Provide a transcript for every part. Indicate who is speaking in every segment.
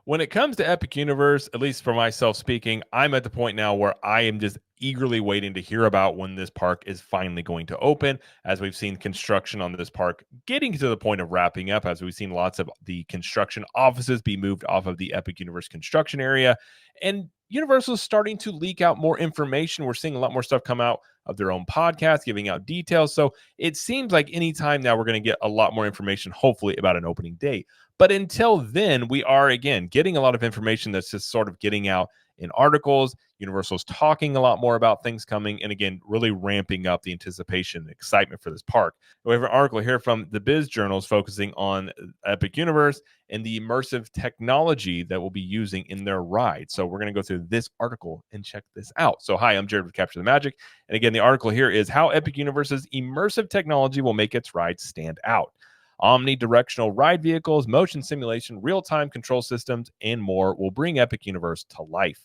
Speaker 1: When it comes to Epic Universe, at least for myself speaking, I'm at the point now where I am just eagerly waiting to hear about when this park is finally going to open. As we've seen construction on this park getting to the point of wrapping up, as we've seen lots of the construction offices be moved off of the Epic Universe construction area. And Universal is starting to leak out more information. We're seeing a lot more stuff come out of their own podcast, giving out details. So it seems like anytime now we're going to get a lot more information, hopefully, about an opening date. But until then, we are, again, getting a lot of information that's just sort of getting out in articles. Universal's talking a lot more about things coming, and again, really ramping up the anticipation and excitement for this park. We have an article here from the Biz Journals focusing on Epic Universe and the immersive technology that we'll be using in their ride. So we're going to go through this article and check this out. So hi, I'm Jared with Capture the Magic. And again, the article here is how Epic Universe's immersive technology will make its rides stand out. Omnidirectional ride vehicles, motion simulation, real-time control systems, and more will bring Epic Universe to life.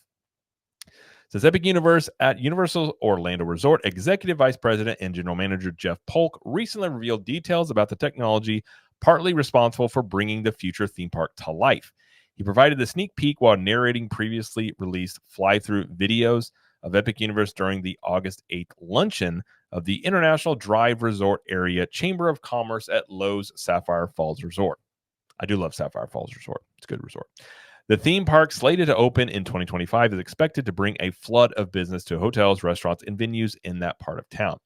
Speaker 1: Says Epic Universe at Universal Orlando Resort, Executive Vice President and General Manager Jeff Polk recently revealed details about the technology partly responsible for bringing the future theme park to life. He provided the sneak peek while narrating previously released fly-through videos of Epic Universe during the August 8th luncheon of the International Drive Resort Area Chamber of Commerce at Lowe's Sapphire Falls Resort. I do love Sapphire Falls Resort. It's a good resort. The theme park, slated to open in 2025, is expected to bring a flood of business to hotels, restaurants, and venues in that part of town.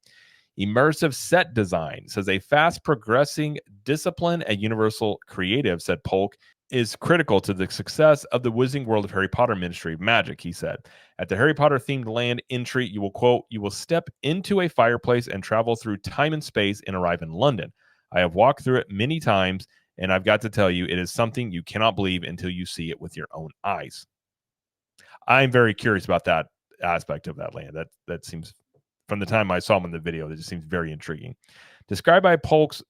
Speaker 1: Immersive set design, says a fast progressing discipline at Universal Creative, said Polk, is critical to the success of the Wizarding World of Harry Potter Ministry of Magic, he said. At the Harry Potter themed land entry, you will, quote, you will step into a fireplace and travel through time and space and arrive in London. I have walked through it many times, and I've got to tell you, it is something you cannot believe until you see it with your own eyes. I'm very curious about that aspect of that land. That seems, from the time I saw him in the video, that just seems very intriguing. Described by Polk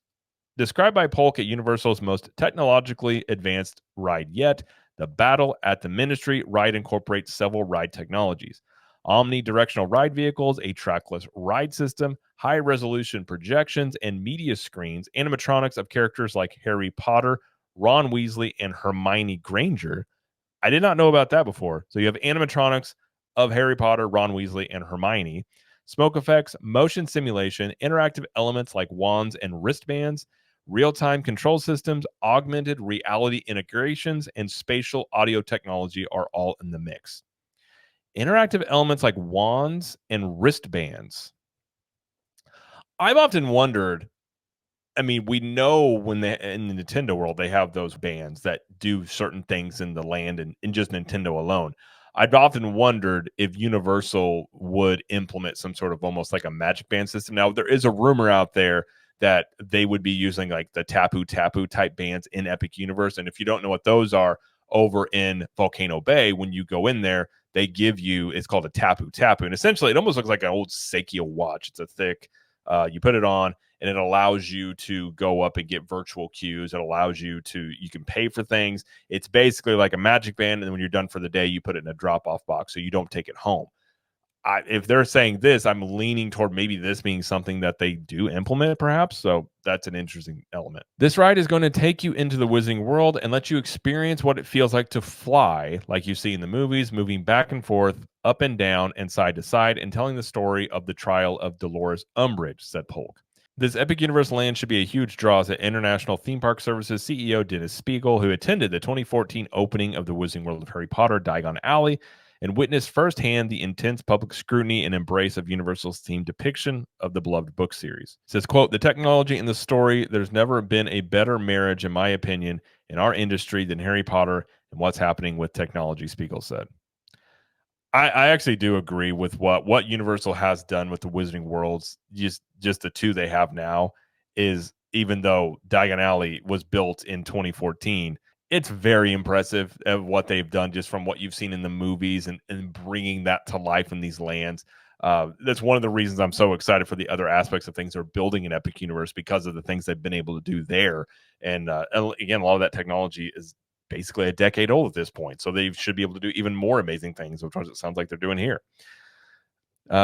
Speaker 1: at Universal's most technologically advanced ride yet, the Battle at the Ministry ride incorporates several ride technologies. Omnidirectional ride vehicles, a trackless ride system, high-resolution projections, and media screens, animatronics of characters like Harry Potter, Ron Weasley, and Hermione Granger. I did not know about that before. So you have animatronics of Harry Potter, Ron Weasley, and Hermione. Smoke effects, motion simulation, interactive elements like wands and wristbands, real-time control systems, augmented reality integrations, and spatial audio technology are all in the mix. Interactive elements like wands and wristbands. I've often wondered, I mean, we know when in the Nintendo world, they have those bands that do certain things in the land and in just Nintendo alone. I've often wondered if Universal would implement some sort of almost like a Magic Band system. Now, there is a rumor out there that they would be using like the Tapu Tapu type bands in Epic Universe. And if you don't know what those are, over in Volcano Bay, when you go in there, they give you, it's called a Tapu Tapu. And essentially, it almost looks like an old Seikyo watch. It's a thick, you put it on, and it allows you to go up and get virtual queues. It allows you can pay for things. It's basically like a Magic Band, and then when you're done for the day, you put it in a drop-off box so you don't take it home. If they're saying this, I'm leaning toward maybe this being something that they do implement, perhaps. So that's an interesting element. This ride is going to take you into the Wizarding World and let you experience what it feels like to fly, like you see in the movies, moving back and forth, up and down, and side to side, and telling the story of the trial of Dolores Umbridge, said Polk. This Epic Universe land should be a huge draw, said International Theme Park Services CEO Dennis Spiegel, who attended the 2014 opening of the Wizarding World of Harry Potter Diagon Alley and witnessed firsthand the intense public scrutiny and embrace of Universal's themed depiction of the beloved book series. It says, quote, the technology and the story, there's never been a better marriage, in my opinion, in our industry than Harry Potter and what's happening with technology, Spiegel said. I actually do agree with what Universal has done with the Wizarding Worlds. Just the two they have now is, even though Diagon Alley was built in 2014, it's very impressive of what they've done just from what you've seen in the movies and bringing that to life in these lands. That's one of the reasons I'm so excited for the other aspects of things they're building in Epic Universe, because of the things they've been able to do there. And again, a lot of that technology is basically a decade old at this point. So they should be able to do even more amazing things, which it sounds like they're doing here.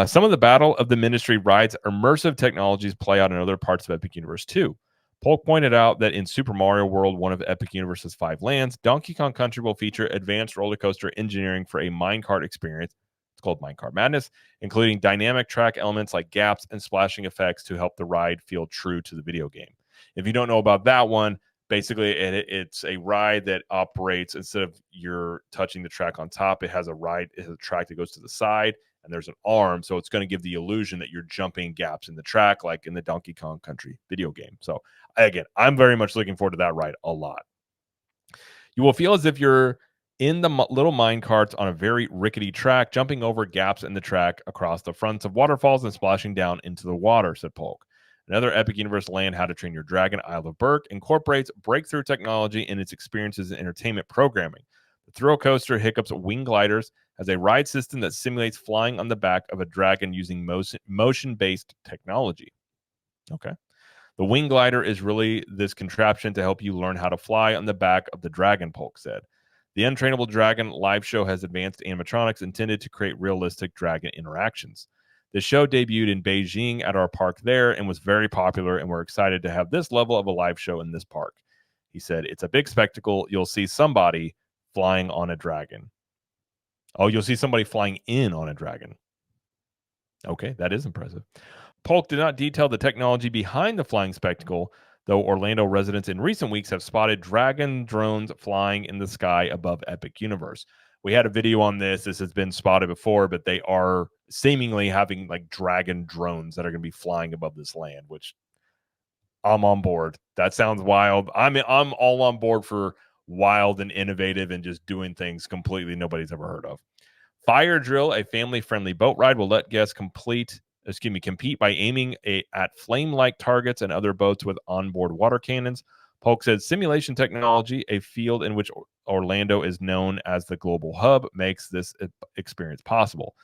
Speaker 1: Some of the Battle of the Ministry rides immersive technologies play out in other parts of Epic Universe too. Polk pointed out that in Super Mario World, one of Epic Universe's 5 lands, Donkey Kong Country will feature advanced roller coaster engineering for a minecart experience. It's called Minecart Madness, including dynamic track elements like gaps and splashing effects to help the ride feel true to the video game. If you don't know about that one, basically it's a ride that operates instead of you're touching the track on top, it has a track that goes to the side and there's an arm, so it's going to give the illusion that you're jumping gaps in the track like in the Donkey Kong Country video game. So again, I'm very much looking forward to that ride a lot. You will feel as if you're in the little mine carts on a very rickety track, jumping over gaps in the track across the fronts of waterfalls and splashing down into the water, said Polk. Another Epic Universe land, How to Train Your Dragon, Isle of Berk, incorporates breakthrough technology in its experiences and entertainment programming. The thrill coaster Hiccup's Wing Gliders has a ride system that simulates flying on the back of a dragon using motion-based technology. Okay. The Wing Glider is really this contraption to help you learn how to fly on the back of the dragon, Polk said. The Untrainable Dragon live show has advanced animatronics intended to create realistic dragon interactions. The show debuted in Beijing at our park there and was very popular, and we're excited to have this level of a live show in this park. He said, it's a big spectacle. You'll see somebody flying on a dragon. Oh, you'll see somebody flying in on a dragon. Okay, that is impressive. Polk did not detail the technology behind the flying spectacle, though Orlando residents in recent weeks have spotted dragon drones flying in the sky above Epic Universe. We had a video on this. This has been spotted before, but they are seemingly having like dragon drones that are going to be flying above this land, which I'm on board. That sounds wild. I'm all on board for wild and innovative and just doing things completely nobody's ever heard of. Fire Drill, a family-friendly boat ride, will let guests compete by aiming at flame-like targets and other boats with onboard water cannons. Polk said simulation technology, a field in which Orlando is known as the global hub, makes this experience possible.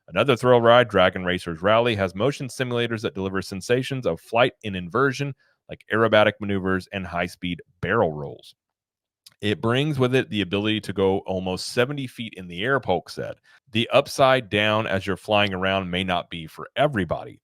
Speaker 1: Another thrill ride, Dragon Racers Rally, has motion simulators that deliver sensations of flight in inversion, like aerobatic maneuvers and high-speed barrel rolls. It brings with it the ability to go almost 70 feet in the air, Polk said. The upside down as you're flying around may not be for everybody.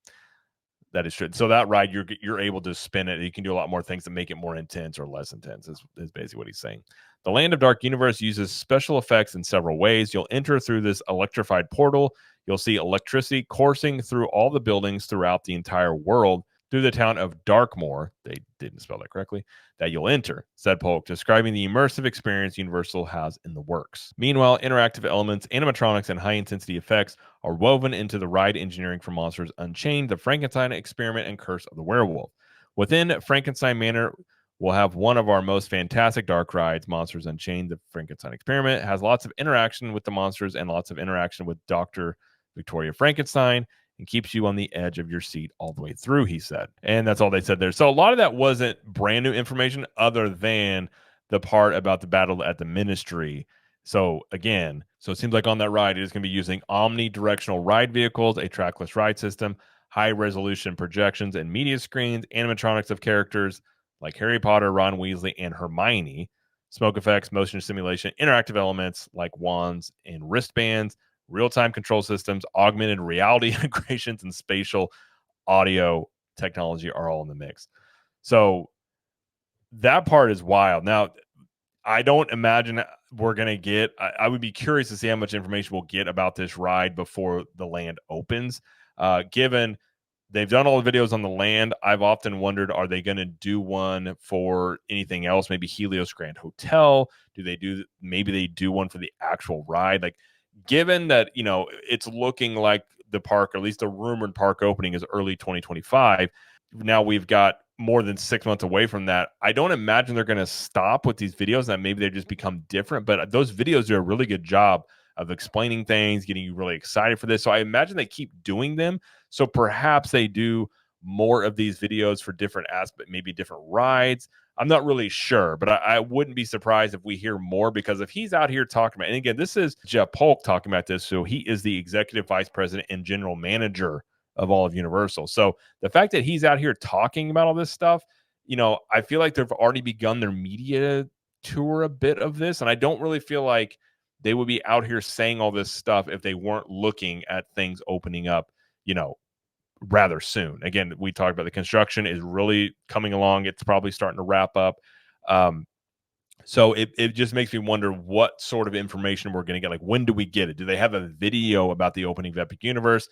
Speaker 1: That is true. So that ride, you're able to spin it. You can do a lot more things that make it more intense or less intense, is basically what he's saying. The Land of Dark Universe uses special effects in several ways. You'll enter through this electrified portal. You'll see electricity coursing through all the buildings throughout the entire world through the town of Darkmoor. They didn't spell that correctly. That you'll enter, said Polk, describing the immersive experience Universal has in the works. Meanwhile, interactive elements, animatronics, and high-intensity effects are woven into the ride engineering for Monsters Unchained, The Frankenstein Experiment, and Curse of the Werewolf. Within Frankenstein Manor, we'll have one of our most fantastic dark rides, Monsters Unchained, The Frankenstein Experiment. It has lots of interaction with the monsters and lots of interaction with Dr. Victoria Frankenstein, and keeps you on the edge of your seat all the way through, he said. And that's all they said there. So a lot of that wasn't brand new information other than the part about the battle at the ministry. So again, so it seems like on that ride, it is going to be using omnidirectional ride vehicles, a trackless ride system, high resolution projections and media screens, animatronics of characters like Harry Potter, Ron Weasley, and Hermione, smoke effects, motion simulation, interactive elements like wands and wristbands, real-time control systems, augmented reality integrations, and spatial audio technology are all in the mix. So that part is wild. Now, I don't imagine we're going to get, I would be curious to see how much information we'll get about this ride before the land opens. Given they've done all the videos on the land, I've often wondered, are they going to do one for anything else? Maybe Helios Grand Hotel? Maybe they do one for the actual ride? Like, given that, it's looking like the park, or at least the rumored park opening, is early 2025. Now we've got more than 6 months away from that. I don't imagine they're going to stop with these videos, that maybe they just become different, but those videos do a really good job of explaining things, getting you really excited for this. So I imagine they keep doing them. So perhaps they do more of these videos for different aspects, maybe different rides. I'm not really sure, but I wouldn't be surprised if we hear more, because if he's out here talking about, and again, this is Jeff Polk talking about this, so he is the executive vice president and general manager of all of Universal. So the fact that he's out here talking about all this stuff, I feel like they've already begun their media tour a bit of this, and I don't really feel like they would be out here saying all this stuff if they weren't looking at things opening up, rather soon. Again, we talked about the construction is really coming along. It's probably starting to wrap up. Um, so it just makes me wonder what sort of information we're going to get. Like, when do we get it? Do they have a video about the opening of Epic Universe?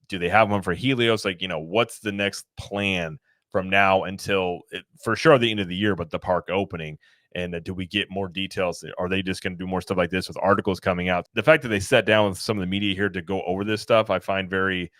Speaker 1: Do they have one for Helios? Like, what's the next plan from now until for sure the end of the year, but the park opening? And do we get more details? Are they just going to do more stuff like this with articles coming out? The fact that they sat down with some of the media here to go over this stuff, I find very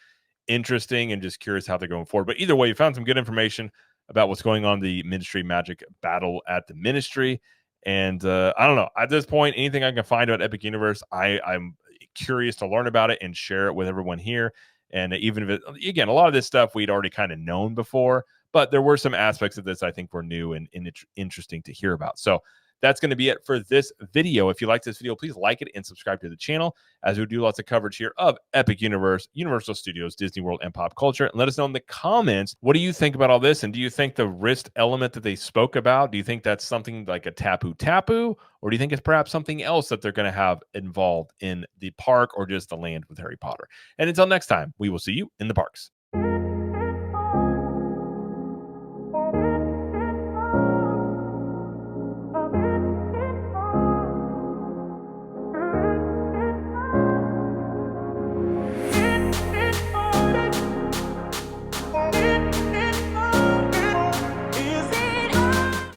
Speaker 1: interesting and just curious how they're going forward. But either way, you found some good information about what's going on the Ministry Magic battle at the Ministry. And I don't know. At this point, anything I can find about Epic Universe, I'm curious to learn about it and share it with everyone here. And even if again, a lot of this stuff we'd already kind of known before, but there were some aspects of this I think were new and interesting to hear about. So that's going to be it for this video. If you like this video, please like it and subscribe to the channel, as we do lots of coverage here of Epic Universe, Universal Studios, Disney World, and pop culture. And let us know in the comments, what do you think about all this? And do you think the wrist element that they spoke about, do you think that's something like a tapu, or do you think it's perhaps something else that they're going to have involved in the park or just the land with Harry Potter? And until next time, we will see you in the parks.